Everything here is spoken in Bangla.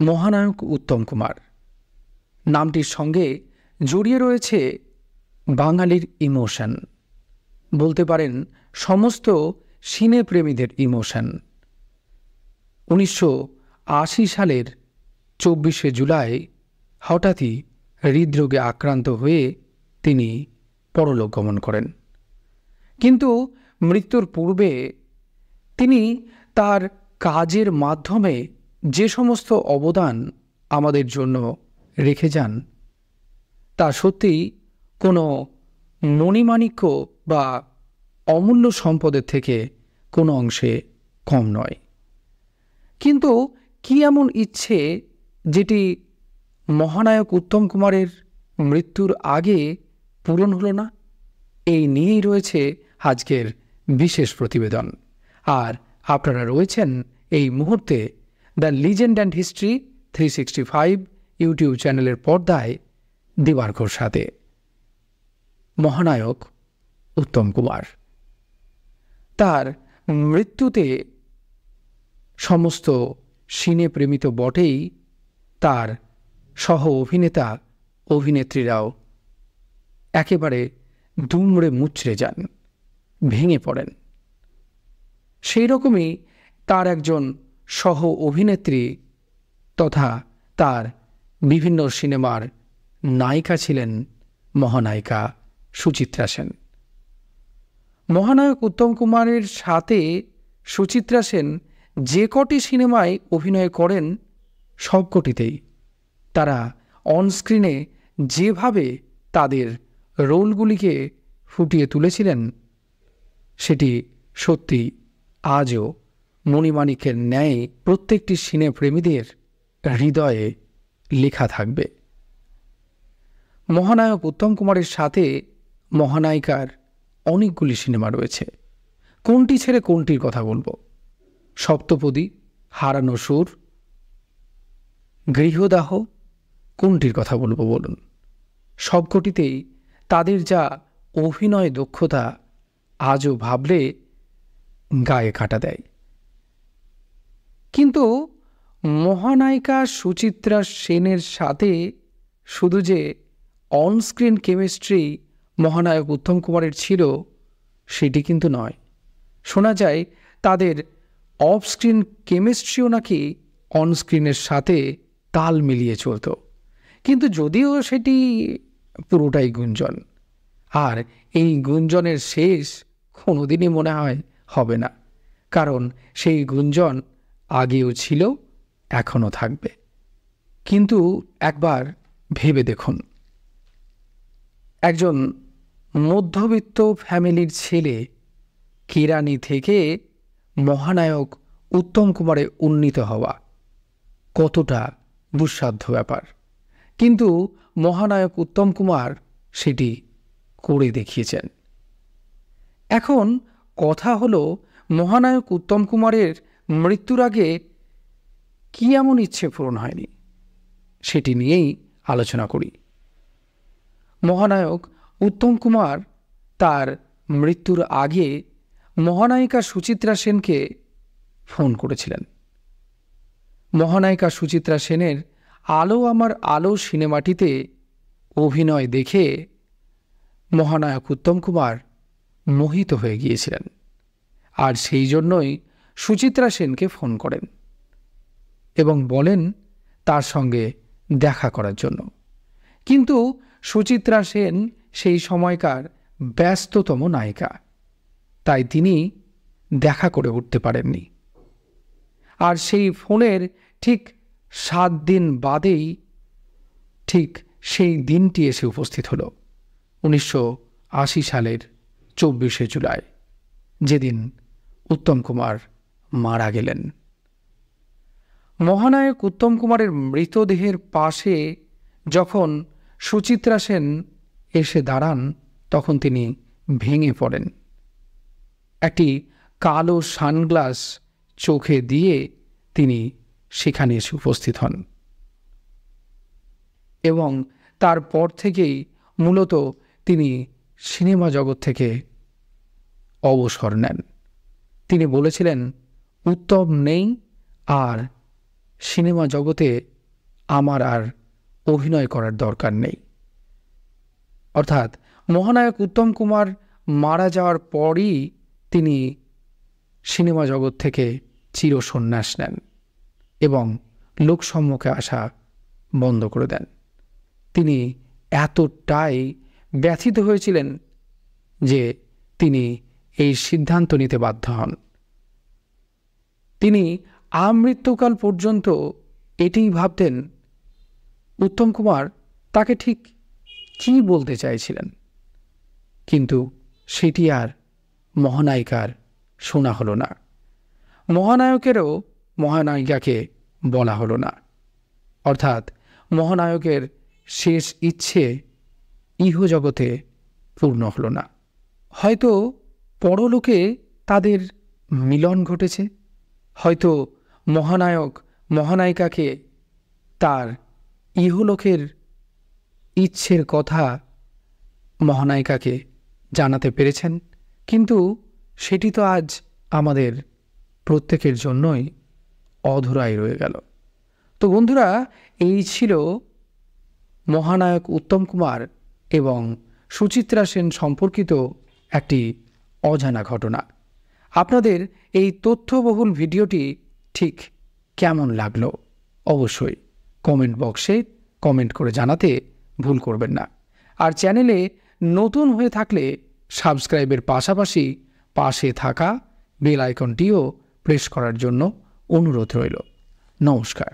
মহানায়ক উত্তম কুমার নামটির সঙ্গে জড়িয়ে রয়েছে বাঙালির ইমোশন, বলতে পারেন সমস্ত সিনেপ্রেমীদের ইমোশন। 1980 সালের 24শে জুলাই হঠাৎই হৃদরোগে আক্রান্ত হয়ে তিনি পরলোক গমন করেন। কিন্তু মৃত্যুর পূর্বে তিনি তার কাজের মাধ্যমে যে সমস্ত অবদান আমাদের জন্য রেখে যান তা সত্যিই কোনো মণিমাণিক্য বা অমূল্য সম্পদের থেকে কোনো অংশে কম নয়। কিন্তু কি এমন ইচ্ছে যেটি মহানায়ক উত্তম কুমারের মৃত্যুর আগে পূরণ হলো না? এই নিয়েই রয়েছে আজকের বিশেষ প্রতিবেদন। আর আপনারা রয়েছেন এই মুহূর্তে the legend and history 365 YouTube চ্যানেলের পর্দায় দিবাকর সাথে। মহানায়ক উত্তম কুমার, তার মৃত্যুতে সমস্ত সিনেপ্রেমী তো বটেই, তার সহ অভিনেতা অভিনেত্রীরাও একেবারে দুমড়ে মুচড়ে যান, ভেঙে পড়েন। সেই রকমই তার একজন সহ অভিনেত্রী তথা তার বিভিন্ন সিনেমার নায়িকা ছিলেন মহানায়িকা সুচিত্রা সেন। মহানায়ক উত্তম কুমারের সাথে সুচিত্রা সেন যে কটি সিনেমায় অভিনয় করেন সবকটিতেই তারা অনস্ক্রিনে যেভাবে তাদের রোলগুলিকে ফুটিয়ে তুলেছিলেন সেটি সত্যি আজও মণিমাণিক্যের ন্যায় প্রত্যেকটি সিনেপ্রেমীদের হৃদয়ে লেখা থাকবে। মহানায়ক উত্তম কুমারের সাথে মহানায়িকার অনেকগুলি সিনেমা রয়েছে। কোনটি ছেড়ে কোনটির কথা বলবো? সপ্তপদী, হারানো সুর, গৃহদাহ, কোনটির কথা বলবো বলুন? সবকটিতেই তাদের যা অভিনয় দক্ষতা আজও ভাবলে গায়ে কাটা দেয়। কিন্তু মহানায়িকা সুচিত্রা সেনের সাথে শুধু যে অনস্ক্রিন কেমিস্ট্রি মহানায়ক উত্তম কুমারের ছিল সেটি কিন্তু নয়। শোনা যায় তাদের অফ স্ক্রিন কেমিস্ট্রিও নাকি অনস্ক্রিনের সাথে তাল মিলিয়ে চলত। কিন্তু যদিও সেটি পুরোটাই গুঞ্জন, আর এই গুঞ্জনের শেষ কোনোদিনই মনে হয় হবে না, কারণ সেই গুঞ্জন আগেও ছিল, এখনও থাকবে। কিন্তু একবার ভেবে দেখুন, একজন মধ্যবিত্ত ফ্যামিলির ছেলে কেরানি থেকে মহানায়ক উত্তম কুমারে উন্নীত হওয়া কতটা দুঃসাধ্য ব্যাপার, কিন্তু মহানায়ক উত্তম কুমার সেটি করে দেখিয়েছেন। এখন কথা হলো, মহানায়ক উত্তম কুমারের মৃত্যুর আগে কি এমন ইচ্ছে পূরণ হয়নি সেটি নিয়েই আলোচনা করি। মহানায়ক উত্তম কুমার তার মৃত্যুর আগে মহানায়িকা সুচিত্রা সেনকে ফোন করেছিলেন। মহানায়িকা সুচিত্রা সেনের আলো আমার আলো সিনেমাটিতে অভিনয় দেখে মহানায়ক উত্তম কুমার মোহিত হয়ে গিয়েছিলেন, আর সেই জন্যই সুচিত্রা সেনকে ফোন করেন এবং বলেন তার সঙ্গে দেখা করার জন্য। কিন্তু সুচিত্রা সেন সেই সময়কার ব্যস্ততম নায়িকা, তাই তিনি দেখা করে উঠতে পারেননি। আর সেই ফোনের ঠিক 7 দিন বাদেই ঠিক সেই দিনটি এসে উপস্থিত হল, 1980 সালের 24শে জুলাই, যেদিন উত্তম কুমার মারা গেলেন। মহানায়ক উত্তম কুমারের মৃতদেহের পাশে যখন সুচিত্রা সেন এসে দাঁড়ান তখন তিনি ভেঙে পড়েন। একটি কালো সানগ্লাস চোখে দিয়ে তিনি সেখানে এসে উপস্থিত হন এবং তারপর থেকেই মূলত তিনি সিনেমা জগৎ থেকে অবসর নেন। তিনি বলেছিলেন, উত্তম নেই আর সিনেমা জগতে আমার আর অভিনয় করার দরকার নেই। অর্থাৎ মহানায়ক উত্তম কুমার মারা যাওয়ার পরই তিনি সিনেমা জগৎ থেকে চিরসন্ন্যাস নেন এবং লোকসম্মুখে আসা বন্ধ করে দেন। তিনি এতটাই ব্যথিত হয়েছিলেন যে তিনি এই সিদ্ধান্ত নিতে বাধ্য হন। তিনি আমৃত্যুকাল পর্যন্ত এটিই ভাবতেন উত্তম কুমার তাকে ঠিক কী বলতে চাইছিলেন, কিন্তু সেটি আর মহানায়িকার শোনা হলো না। মহানায়কেরও মহানায়িকাকে বলা হলো না। অর্থাৎ মহানায়কের শেষ ইচ্ছে ইহজগতে পূর্ণ হলো না। হয়তো পরলোকে তাদের মিলন ঘটেছে, হয়তো মহানায়ক মহানায়িকাকে তার ইহলোকের ইচ্ছের কথা মহানায়িকাকে জানাতে পেরেছেন, কিন্তু সেটি তো আজ আমাদের প্রত্যেকের জন্যই অধরাই রয়ে গেল। তো বন্ধুরা, এই ছিল মহানায়ক উত্তম কুমার এবং সুচিত্রা সেন সম্পর্কিত একটি অজানা ঘটনা। আপনাদের এই তথ্যবহুল ভিডিওটি ঠিক কেমন লাগলো অবশ্যই কমেন্ট বক্সে কমেন্ট করে জানাতে ভুল করবেন না। আর চ্যানেলে নতুন হয়ে থাকলে সাবস্ক্রাইবের পাশাপাশি পাশে থাকা বেল আইকনটিও প্রেস করার জন্য অনুরোধ রইল। নমস্কার।